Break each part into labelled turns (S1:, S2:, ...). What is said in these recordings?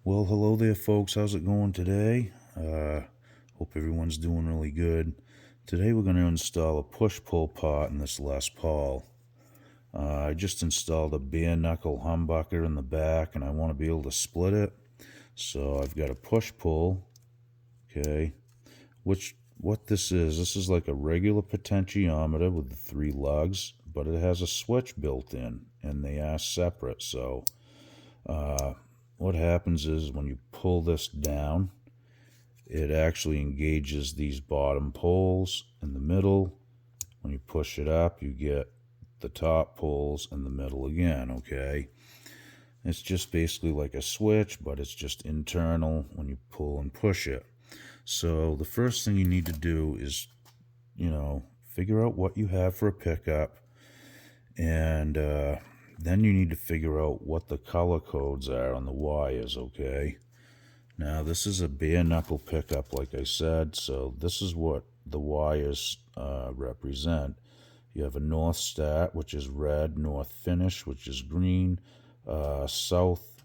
S1: Well, hello there, folks. How's it going today? Hope everyone's doing really good. Today we're going to install a push-pull part in this Les Paul. I just installed a bare knuckle humbucker in the back, and I want to be able to split it. So I've got a push-pull. Okay, what this is like a regular potentiometer with the 3 lugs, but it has a switch built in, and they are separate. So what happens is when you pull this down, it actually engages these bottom poles in the middle. When you push it up, you get the top poles in the middle again, okay? It's just basically like a switch, but it's just internal when you pull and push it. So the first thing you need to do is, figure out what you have for a pickup, and then you need to figure out what the color codes are on the wires, okay? Now, this is a bare knuckle pickup, like I said, so this is what the wires represent. You have a north stat, which is red, north finish, which is green, south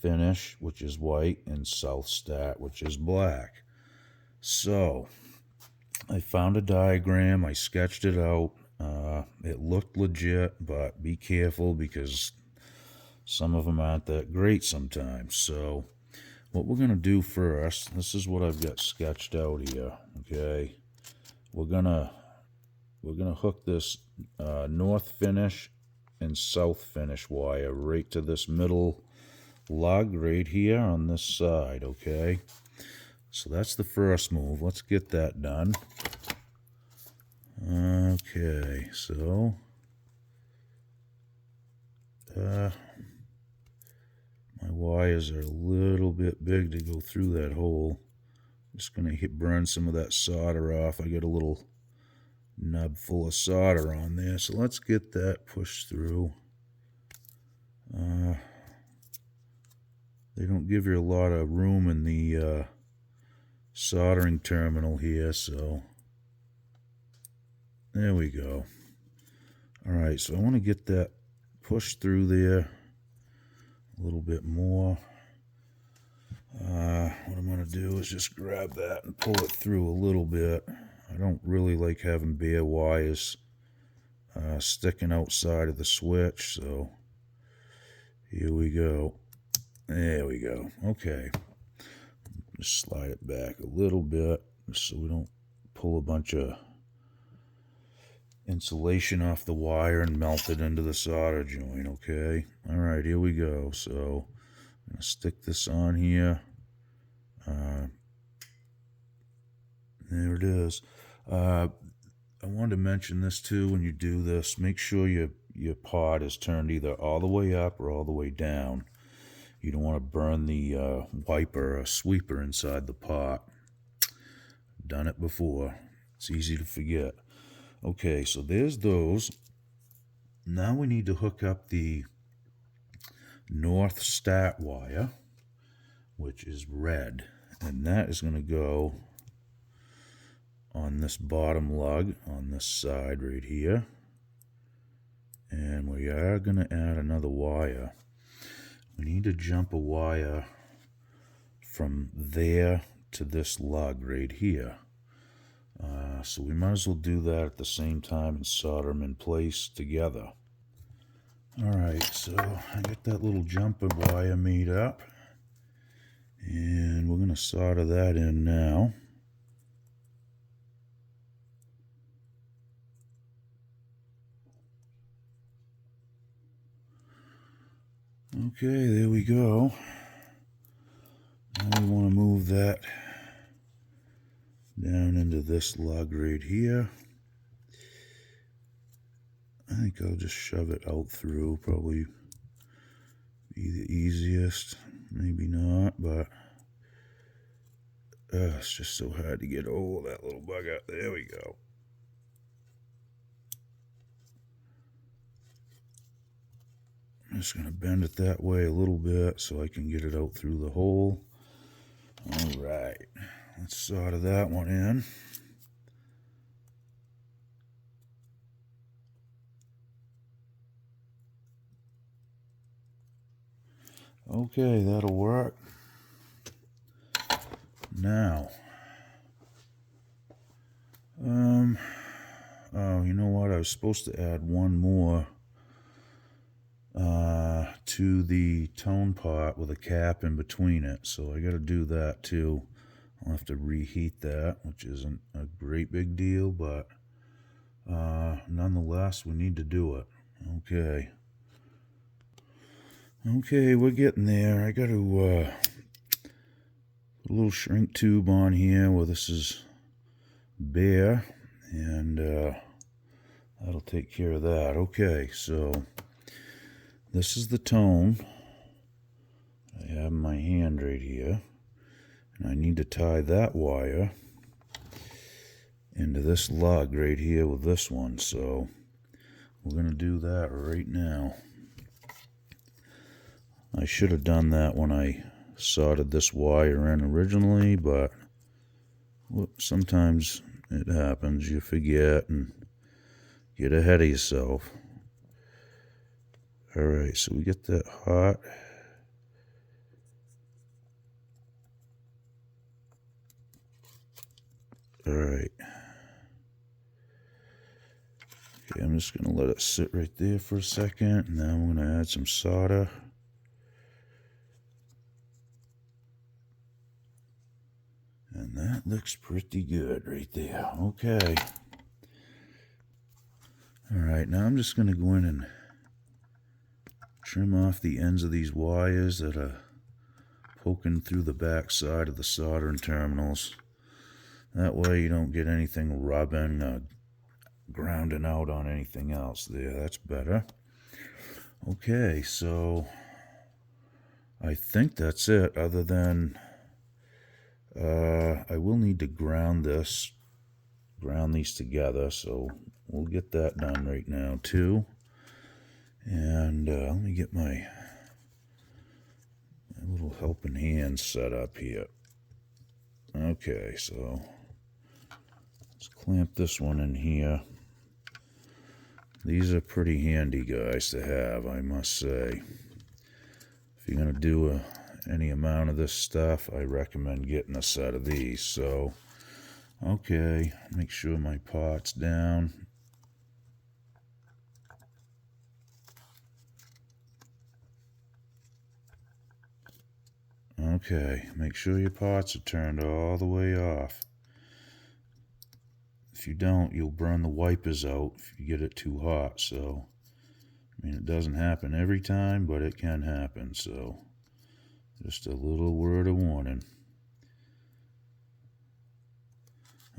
S1: finish, which is white, and south stat, which is black. So, I found a diagram, I sketched it out. It looked legit, but be careful because some of them aren't that great sometimes. So what we're going to do first, this is what I've got sketched out here, okay? We're gonna hook this north finish and south finish wire right to this middle lug right here on this side, okay? So that's the first move. Let's get that done. Okay, so my wires are a little bit big to go through that hole. Just gonna burn some of that solder off. I got a little nub full of solder on there, so let's get that pushed through. They don't give you a lot of room in the soldering terminal here, so there we go. Alright, so I want to get that pushed through there a little bit more. What I'm going to do is just grab that and pull it through a little bit. I don't really like having bare wires sticking outside of the switch, so here we go. There we go. Okay. Just slide it back a little bit so we don't pull a bunch of insulation off the wire and melt it into the solder joint, okay? Alright, here we go. So I'm going to stick this on here. There it is. I wanted to mention this too. When you do this, make sure your pot is turned either all the way up or all the way down. You don't want to burn the wiper or sweeper inside the pot. Done it before. It's easy to forget. Okay, so there's those. Now we need to hook up the north stat wire, which is red, and that is going to go on this bottom lug on this side right here. And we are going to add another wire. We need to jump a wire from there to this lug right here. So we might as well do that at the same time and solder them in place together. Alright, so I got that little jumper wire made up, and we're going to solder that in now. Okay, there we go. Now we want to move that down into this lug right here. I think I'll just shove it out through, probably be the easiest. Maybe not, but it's just so hard to get all that little bug out. There we go. I'm just going to bend it that way a little bit so I can get it out through the hole. Alright, let's solder that one in. Okay, that'll work. Now, oh, you know what? I was supposed to add one more to the tone pot with a cap in between it, so I got to do that too. I'll have to reheat that, which isn't a great big deal, but nonetheless, we need to do it. Okay, we're getting there. I got to put a little shrink tube on here where this is bare, and that'll take care of that. Okay, so this is the tone I have in my hand right here, and I need to tie that wire into this lug right here with this one, so we're going to do that right now. I should have done that when I soldered this wire in originally, but sometimes it happens. You forget and get ahead of yourself. Alright, so we get that hot. Alright. Okay, I'm just going to let it sit right there for a second. Now I'm going to add some solder. And that looks pretty good right there. Okay. Alright, now I'm just going to go in and trim off the ends of these wires that are poking through the back side of the soldering terminals. That way you don't get anything rubbing or grounding out on anything else there. That's better. Okay, so I think that's it, other than I will need to ground these together, so we'll get that done right now too. And let me get my little helping hand set up here. Okay, so let's clamp this one in here. These are pretty handy guys to have, I must say. If you're going to do any amount of this stuff, I recommend getting a set of these. So, okay, make sure my pot's down. Okay, make sure your pots are turned all the way off. If you don't, you'll burn the wipers out if you get it too hot. So, I mean, it doesn't happen every time, but it can happen. So, just a little word of warning.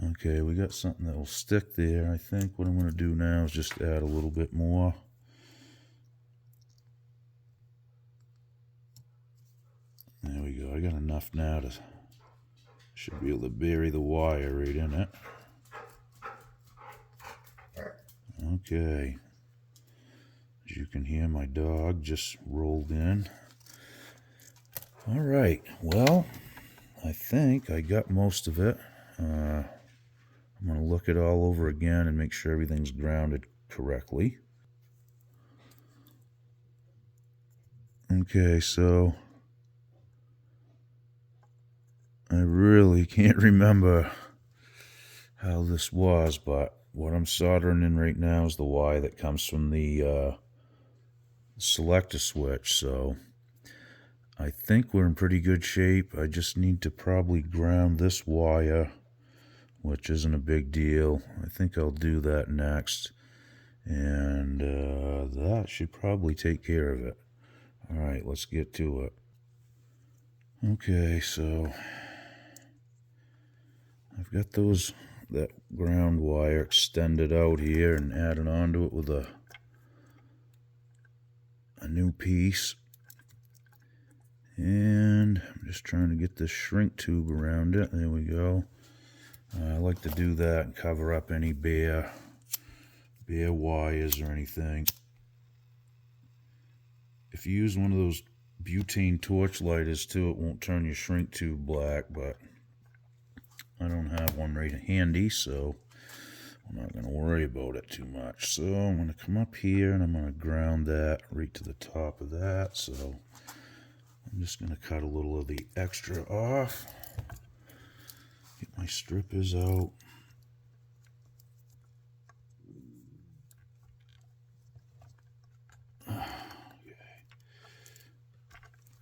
S1: Okay, we got something that will stick there. I think what I'm going to do now is just add a little bit more. There we go. I got enough now to should be able to bury the wire right in it. Okay. As you can hear, my dog just rolled in. All right. Well, I think I got most of it. I'm going to look it all over again and make sure everything's grounded correctly. Okay, so I really can't remember how this was, but what I'm soldering in right now is the wire that comes from the selector switch, so I think we're in pretty good shape. I just need to probably ground this wire, which isn't a big deal. I think I'll do that next, and that should probably take care of it. All right, let's get to it. Okay, so I've got that ground wire extended out here and added onto it with a new piece. And I'm just trying to get this shrink tube around it. There we go. I like to do that and cover up any bare wires or anything. If you use one of those butane torch lighters too, it won't turn your shrink tube black, but I don't have one right handy, so I'm not going to worry about it too much. So I'm going to come up here and I'm going to ground that right to the top of that. So I'm just going to cut a little of the extra off. Get my strippers out.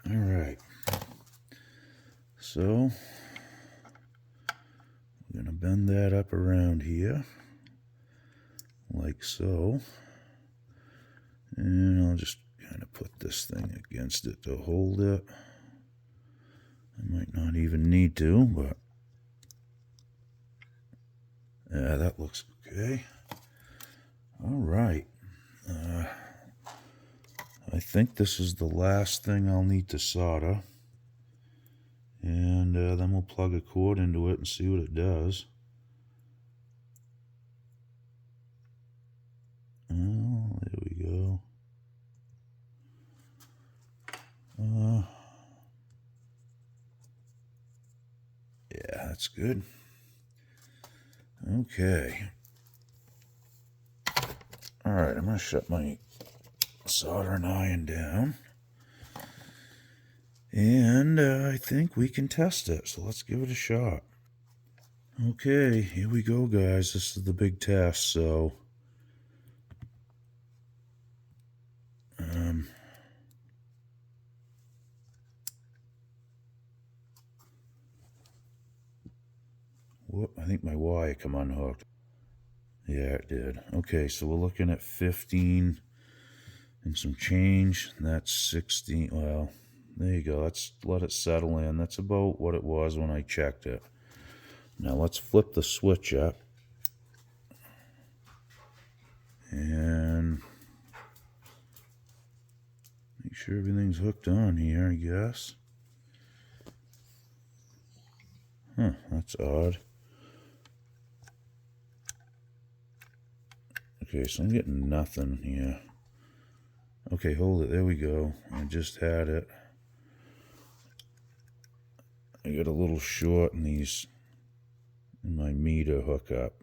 S1: All right. So we're going to bend that up around here, like so. And I'll just kind of put this thing against it to hold it. I might not even need to, but yeah, that looks okay. All right. I think this is the last thing I'll need to solder. And then we'll plug a cord into it and see what it does. Oh, there we go. Yeah, that's good. Okay. All right, I'm going to shut my soldering iron down. And I think we can test it, so let's give it a shot. Okay, here we go, guys. This is the big test, so... whoop, I think my wire come unhooked. Yeah, it did. Okay, so we're looking at 15 and some change. That's 16. Well, there you go. Let's let it settle in. That's about what it was when I checked it. Now let's flip the switch up. And make sure everything's hooked on here, I guess. Huh, that's odd. Okay, so I'm getting nothing here. Okay, hold it. There we go. I just had it. I got a little short in my meter hookup.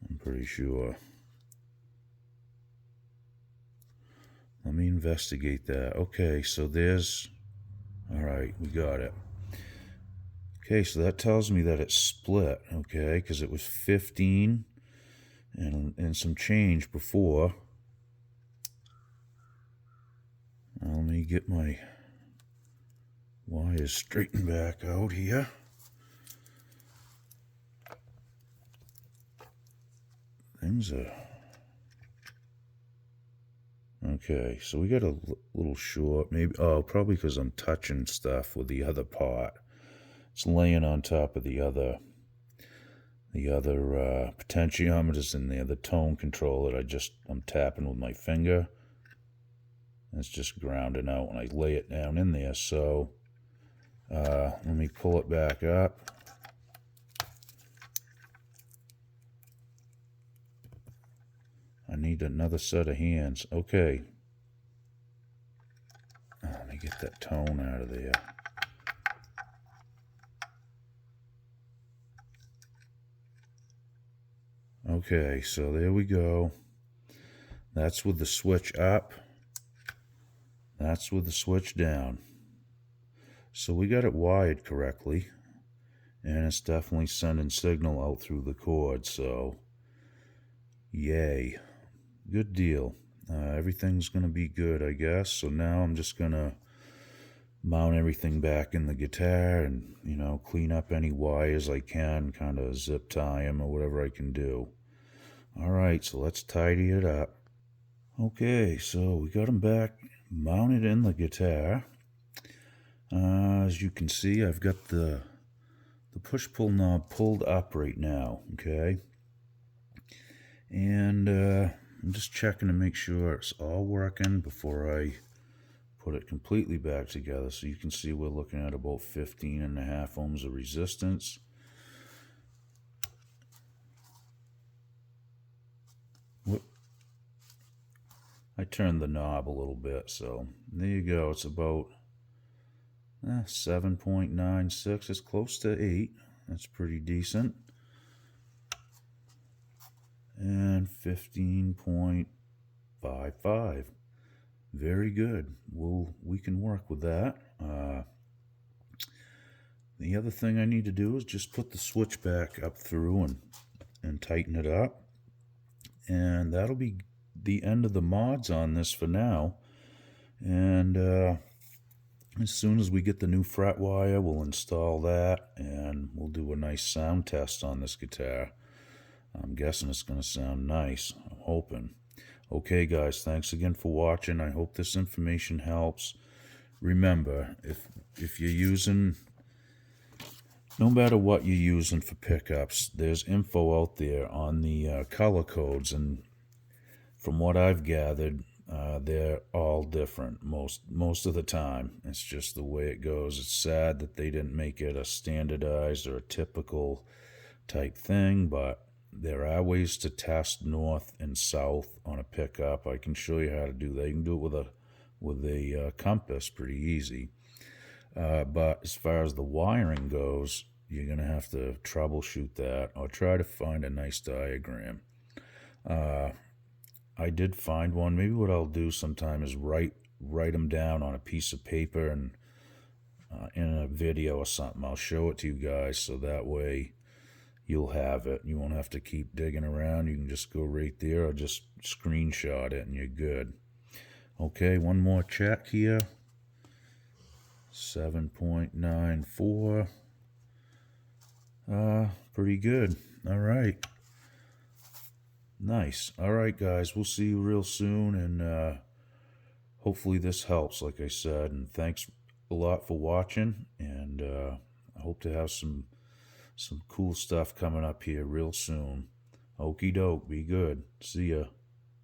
S1: I'm pretty sure. Let me investigate that. Okay, so there's... All right, we got it. Okay, so that tells me that it's split, okay, because it was 15 and some change before. Now, let me get my wires straightened back out here. Things are... Okay, so we got a little short, maybe, oh, probably because I'm touching stuff with the other part. It's laying on top of the other potentiometers in there, the tone control that I'm tapping with my finger. It's just grounding out when I lay it down in there. So let me pull it back up. I need another set of hands. Okay. Let me get that tone out of there. Okay, so there we go. That's with the switch up. That's with the switch down. So we got it wired correctly. And it's definitely sending signal out through the cord, so yay. Good deal. Everything's going to be good, I guess. So now I'm just going to mount everything back in the guitar and, clean up any wires I can, kind of zip tie them or whatever I can do. All right, so let's tidy it up. Okay, so we got them back mounted in the guitar. As you can see, I've got the push-pull knob pulled up right now, okay? And I'm just checking to make sure it's all working before I put it completely back together. So you can see we're looking at about 15.5 ohms of resistance. Whoop. I turned the knob a little bit, so there you go. It's about 7.96. It's close to 8. That's pretty decent. And 15.55. Very good. We can work with that. The other thing I need to do is just put the switch back up through and tighten it up. And that'll be the end of the mods on this for now. And as soon as we get the new fret wire, we'll install that and we'll do a nice sound test on this guitar. I'm guessing it's going to sound nice. I'm hoping. Okay, guys, thanks again for watching. I hope this information helps. Remember, if you're using, no matter what you're using for pickups, there's info out there on the color codes, and from what I've gathered, they're all different most of the time. It's just the way it goes. It's sad that they didn't make it a standardized or a typical type thing, but there are ways to test north and south on a pickup. I can show you how to do that. You can do it with a compass pretty easy. But as far as the wiring goes, you're going to have to troubleshoot that or try to find a nice diagram. I did find one. Maybe what I'll do sometime is write them down on a piece of paper and in a video or something. I'll show it to you guys so that way you'll have it. You won't have to keep digging around. You can just go right there or just screenshot it and you're good. Okay, one more check here. 7.94. Pretty good. All right. Nice. All right, guys. We'll see you real soon, and hopefully this helps, like I said. And thanks a lot for watching, and I hope to have some cool stuff coming up here real soon. Okie doke. Be good. See ya.